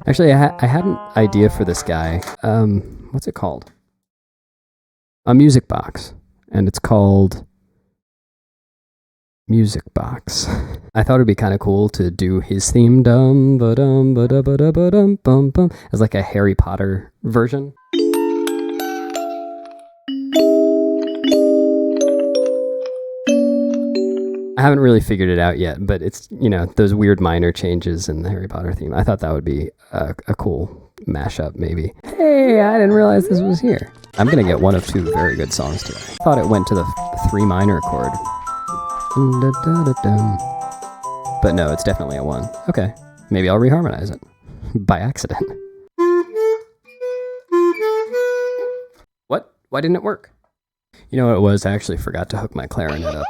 Actually, I had an idea for this guy. What's it called? A music box. And it's called Music Box. I thought it'd be kind of cool to do his theme as like a Harry Potter version. I haven't really figured it out yet, but it's, those weird minor changes in the Harry Potter theme. I thought that would be a cool mashup, maybe. Hey, I didn't realize this was here. I'm going to get one of two very good songs today. I thought it went to the 3 minor chord. But no, it's definitely a 1. Okay, maybe I'll reharmonize it. By accident. What? Why didn't it work? You know what it was? I actually forgot to hook my clarinet up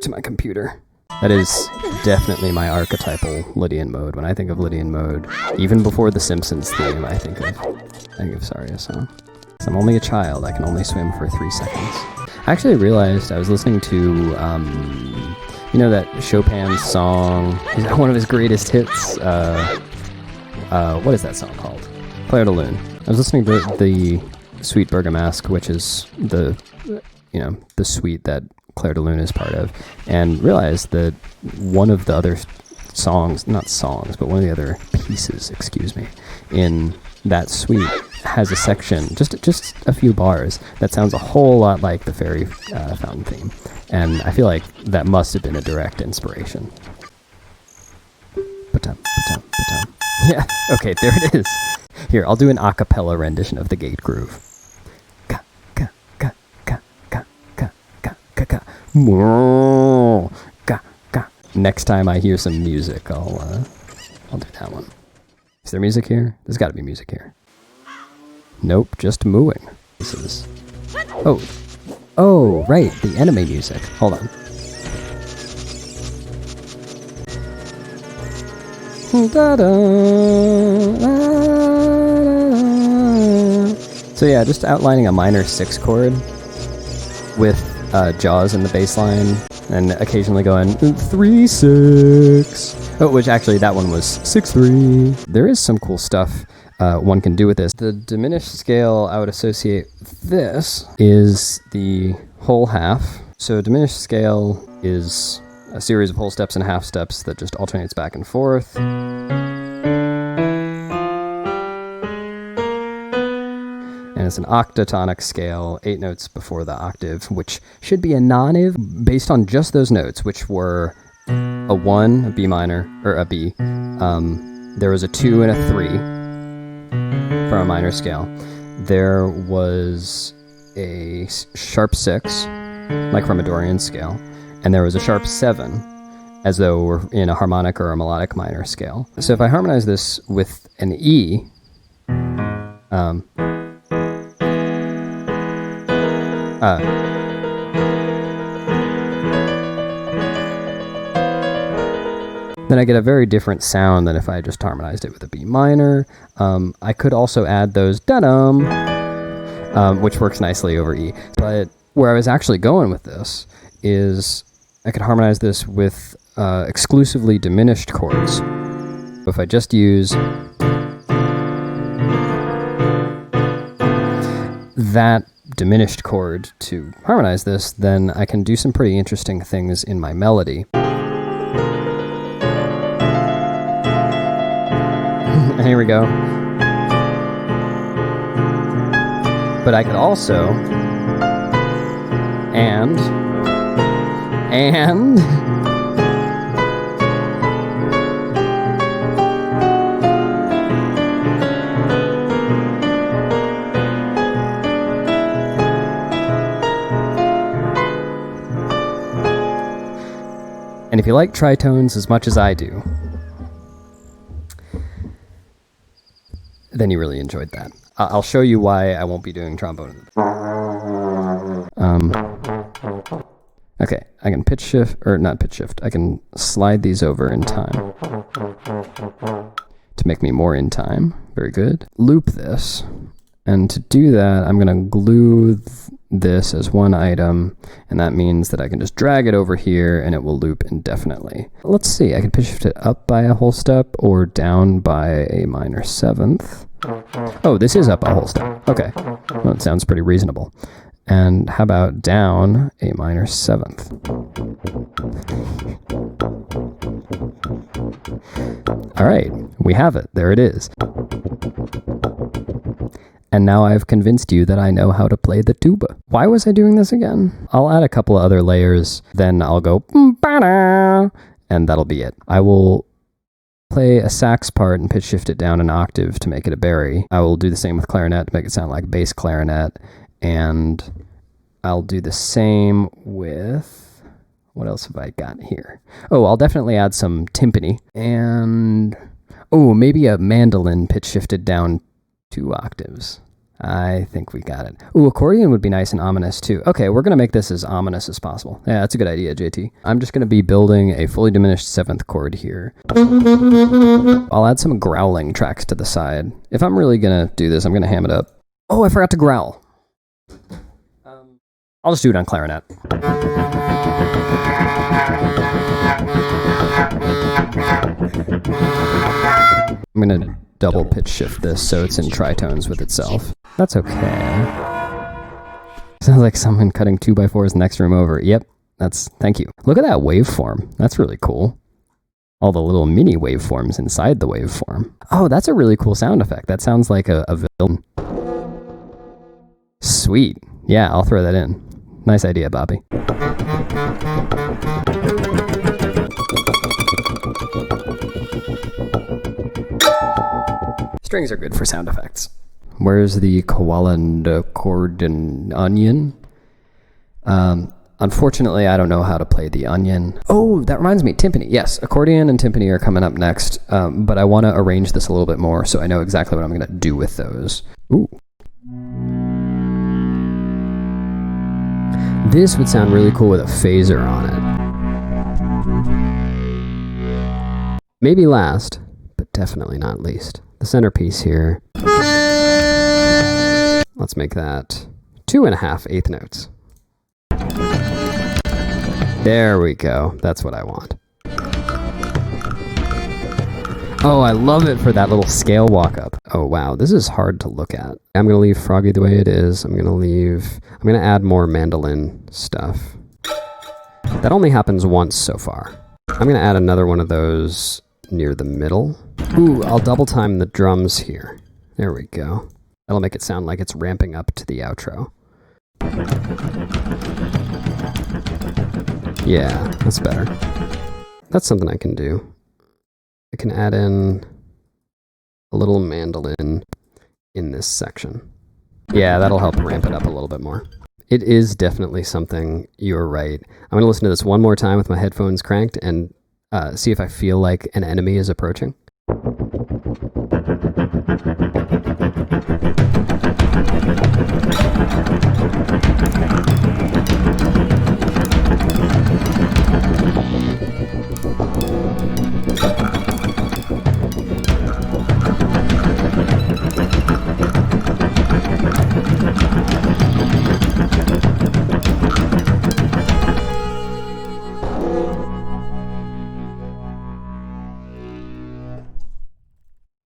to my computer. That is definitely my archetypal Lydian mode. When I think of Lydian mode, even before the Simpsons theme, I think of Saria song. I'm only a child. I can only swim for 3 seconds. I actually realized I was listening to, that Chopin song, one of his greatest hits. What is that song called? Clair de Lune. I was listening to the Suite Bergamasque, which is the suite that Clair de Lune is part of, and realized that one of the other one of the other pieces, in that suite has a section, just a few bars, that sounds a whole lot like the Fairy Fountain theme, and I feel like that must have been a direct inspiration. Yeah, okay, there it is. Here, I'll do an a cappella rendition of the gate groove. Next time I hear some music, I'll do that one. Is there music here? There's got to be music here. Nope, just mooing. This is... Oh, right, the enemy music. Hold on. So yeah, just outlining a minor 6 chord with jaws in the bass line, and occasionally going 3-6. Oh, which actually that one was 6-3. There is some cool stuff one can do with this. The diminished scale I would associate with this is the whole half. So a diminished scale is a series of whole steps and half steps that just alternates back and forth. And it's an octatonic scale, 8 notes before the octave, which should be a nonative based on just those notes, which were a 1, a B minor, or a B. There was a 2 and a 3 from a minor scale. There was a sharp 6, like from a Dorian scale, and there was a sharp 7, as though we're in a harmonic or a melodic minor scale. So if I harmonize this with an E, then I get a very different sound than if I just harmonized it with a B minor. I could also add those da-dum, which works nicely over E. But where I was actually going with this is I could harmonize this with exclusively diminished chords. If I just use that diminished chord to harmonize this, then I can do some pretty interesting things in my melody. Here we go. But I could also and if you like tritones as much as I do, then you really enjoyed that. I'll show you why I won't be doing trombone. Okay, I can pitch shift, or not pitch shift, I can slide these over in time to make me more in time. Very good. Loop this, and to do that, I'm going to glue this as one item, and that means that I can just drag it over here and it will loop indefinitely. Let's see, I can pitch shift it up by a whole step or down by a minor seventh. Oh, this is up a whole step. Okay, well, it sounds pretty reasonable. And how about down a minor seventh? All right, we have it. There it is. And now I've convinced you that I know how to play the tuba. Why was I doing this again? I'll add a couple of other layers, then I'll go, and that'll be it. I will play a sax part and pitch shift it down an octave to make it a bari. I will do the same with clarinet to make it sound like bass clarinet. And I'll do the same with, what else have I got here? Oh, I'll definitely add some timpani. And, oh, maybe a mandolin pitch shifted down 2 octaves. I think we got it. Ooh, accordion would be nice and ominous too. Okay, we're going to make this as ominous as possible. Yeah, that's a good idea, JT. I'm just going to be building a fully diminished 7th chord here. I'll add some growling tracks to the side. If I'm really going to do this, I'm going to ham it up. Oh, I forgot to growl. I'll just do it on clarinet. I'm going to double pitch shift this so it's in tritones with itself. That's okay. Sounds like someone cutting 2x4s next room over. Yep, thank you. Look at that waveform. That's really cool. All the little mini waveforms inside the waveform. Oh, that's a really cool sound effect. That sounds like a villain. Sweet. Yeah, I'll throw that in. Nice idea, Bobby. Strings are good for sound effects. Where's the koala and accordion onion? Unfortunately, I don't know how to play the onion. Oh, that reminds me, timpani. Yes, accordion and timpani are coming up next, but I want to arrange this a little bit more so I know exactly what I'm going to do with those. Ooh. This would sound really cool with a phaser on it. Maybe last, but definitely not least. The centerpiece here. Let's make that 2.5 eighth notes. There we go. That's what I want. Oh, I love it for that little scale walk up. Oh, wow. This is hard to look at. I'm going to leave Froggy the way it is. I'm going to add more mandolin stuff. That only happens once so far. I'm going to add another one of those near the middle. Ooh, I'll double time the drums here. There we go. That'll make it sound like it's ramping up to the outro. Yeah, that's better. That's something I can do. I can add in a little mandolin in this section. Yeah, that'll help ramp it up a little bit more. It is definitely something, you're right. I'm going to listen to this one more time with my headphones cranked and see if I feel like an enemy is approaching.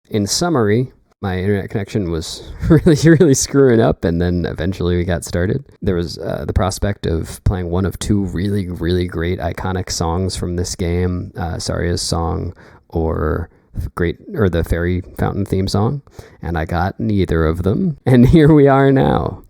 In summary, my internet connection was really screwing up, and then eventually we got started. There was the prospect of playing one of 2 really great iconic songs from this game, Saria's song or the Fairy Fountain theme song, and I got neither of them, and here we are now.